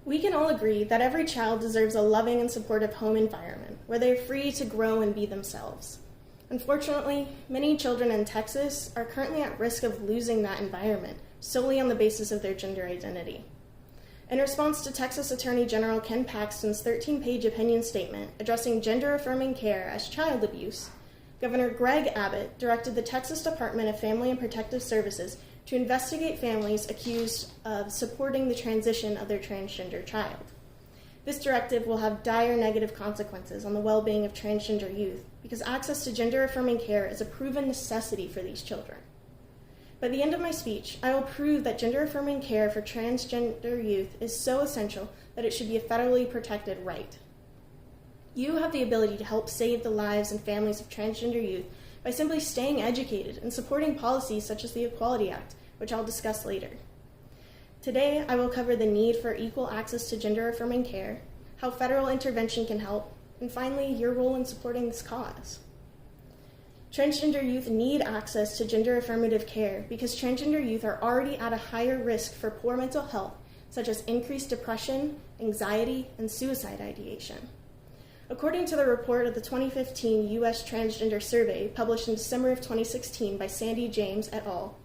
We can all agree that every child deserves a loving and supportive home environment where they are free to grow and be themselves. Unfortunately, many children in Texas are currently at risk of losing that environment solely on the basis of their gender identity. In response to Texas Attorney General Ken Paxton's 13-page opinion statement addressing gender-affirming care as child abuse, Governor Greg Abbott directed the Texas Department of Family and Protective Services to investigate families accused of supporting the transition of their transgender child. This directive will have dire negative consequences on the well-being of transgender youth because access to gender-affirming care is a proven necessity for these children. By the end of my speech, I will prove that gender-affirming care for transgender youth is so essential that it should be a federally protected right. You have the ability to help save the lives and families of transgender youth by simply staying educated and supporting policies such as the Equality Act, which I'll discuss later. Today, I will cover the need for equal access to gender-affirming care, how federal intervention can help, and finally, your role in supporting this cause. Transgender youth need access to gender-affirmative care because transgender youth are already at a higher risk for poor mental health, such as increased depression, anxiety, and suicide ideation. According to the report of the 2015 U.S. Transgender Survey, published in December of 2016 by Sandy James et al.,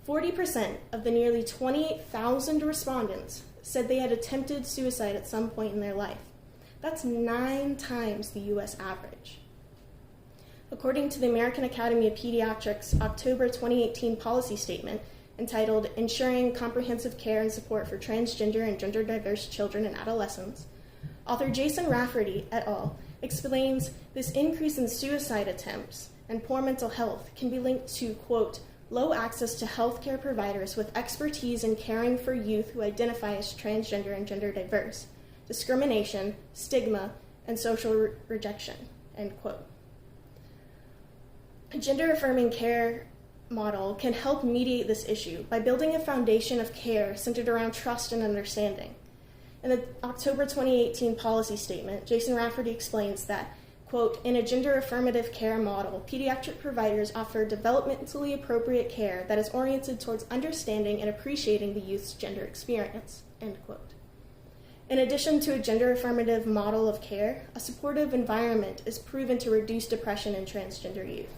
40% of the nearly 28,000 respondents said they had attempted suicide at some point in their life. That's 9 times the U.S. average. According to the American Academy of Pediatrics' October 2018 policy statement, entitled Ensuring Comprehensive Care and Support for Transgender and Gender-Diverse Children and Adolescents, author Jason Rafferty et al. Explains this increase in suicide attempts and poor mental health can be linked to, quote, low access to healthcare providers with expertise in caring for youth who identify as transgender and gender diverse, discrimination, stigma, and social rejection, end quote. A gender-affirming care model can help mediate this issue by building a foundation of care centered around trust and understanding. In the October 2018 policy statement, Jason Rafferty explains that, quote, in a gender-affirmative care model, pediatric providers offer developmentally appropriate care that is oriented towards understanding and appreciating the youth's gender experience, end quote. In addition to a gender-affirmative model of care, a supportive environment is proven to reduce depression in transgender youth.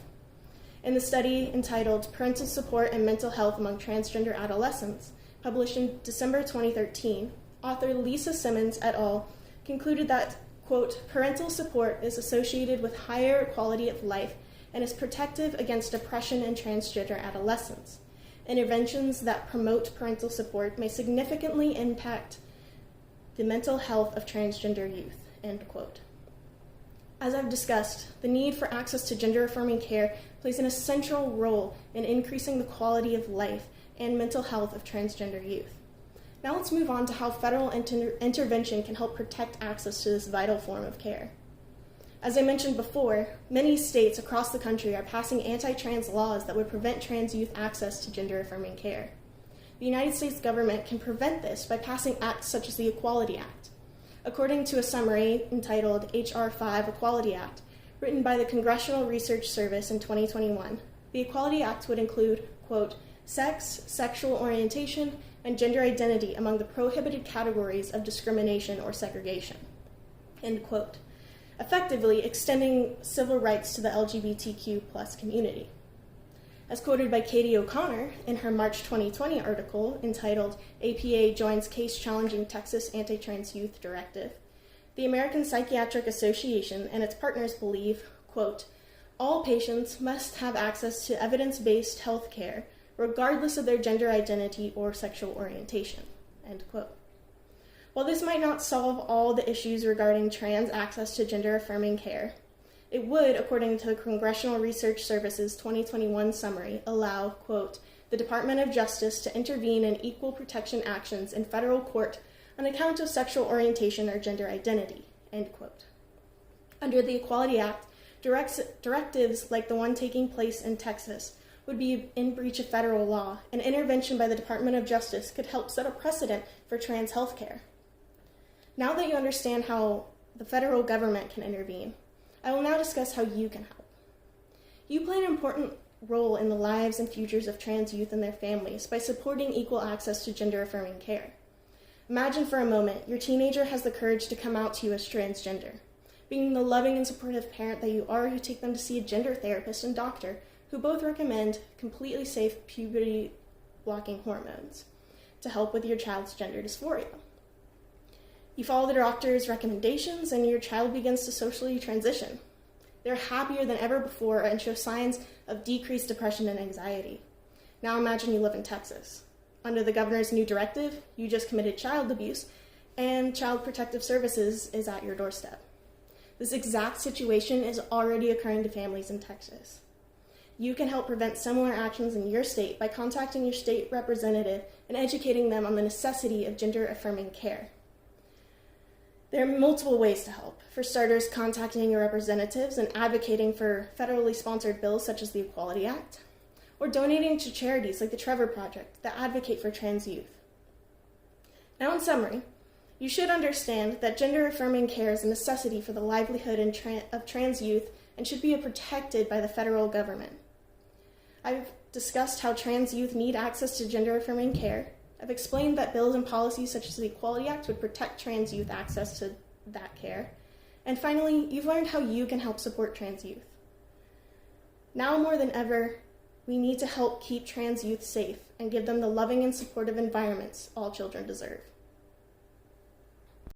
In the study entitled Parental Support and Mental Health Among Transgender Adolescents, published in December 2013, author Lisa Simmons et al. Concluded that, quote, parental support is associated with higher quality of life and is protective against depression in transgender adolescents. Interventions that promote parental support may significantly impact the mental health of transgender youth, end quote. As I've discussed, the need for access to gender-affirming care plays an essential role in increasing the quality of life and mental health of transgender youth. Now let's move on to how federal intervention can help protect access to this vital form of care. As I mentioned before, many states across the country are passing anti-trans laws that would prevent trans youth access to gender-affirming care. The United States government can prevent this by passing acts such as the Equality Act. According to a summary entitled H.R. 5 Equality Act, written by the Congressional Research Service in 2021, the Equality Act would include, quote, sex, sexual orientation, and gender identity among the prohibited categories of discrimination or segregation, end quote, effectively extending civil rights to the LGBTQ+ community. As quoted by Katie O'Connor in her March 2020 article entitled APA Joins Case Challenging Texas Anti-Trans Youth Directive, the American Psychiatric Association and its partners believe, quote, all patients must have access to evidence-based health care regardless of their gender identity or sexual orientation, end quote. While this might not solve all the issues regarding trans access to gender-affirming care, it would, according to the Congressional Research Service's 2021 summary, allow, quote, the Department of Justice to intervene in equal protection actions in federal court on account of sexual orientation or gender identity, end quote. Under the Equality Act, directives like the one taking place in Texas would be in breach of federal law, and intervention by the Department of Justice could help set a precedent for trans health care. Now that you understand how the federal government can intervene, I will now discuss how you can help. You play an important role in the lives and futures of trans youth and their families by supporting equal access to gender-affirming care. Imagine for a moment your teenager has the courage to come out to you as transgender. Being the loving and supportive parent that you are, you take them to see a gender therapist and doctor who both recommend completely safe puberty-blocking hormones to help with your child's gender dysphoria. You follow the doctor's recommendations and your child begins to socially transition. They're happier than ever before and show signs of decreased depression and anxiety. Now imagine you live in Texas. Under the governor's new directive, you just committed child abuse and Child Protective Services is at your doorstep. This exact situation is already occurring to families in Texas. You can help prevent similar actions in your state by contacting your state representative and educating them on the necessity of gender-affirming care. There are multiple ways to help. For starters, contacting your representatives and advocating for federally sponsored bills such as the Equality Act, or donating to charities like the Trevor Project that advocate for trans youth. Now, in summary, you should understand that gender-affirming care is a necessity for the livelihood of trans youth and should be protected by the federal government. I've discussed how trans youth need access to gender-affirming care. I've explained that bills and policies such as the Equality Act would protect trans youth access to that care. And finally, you've learned how you can help support trans youth. Now more than ever, we need to help keep trans youth safe and give them the loving and supportive environments all children deserve.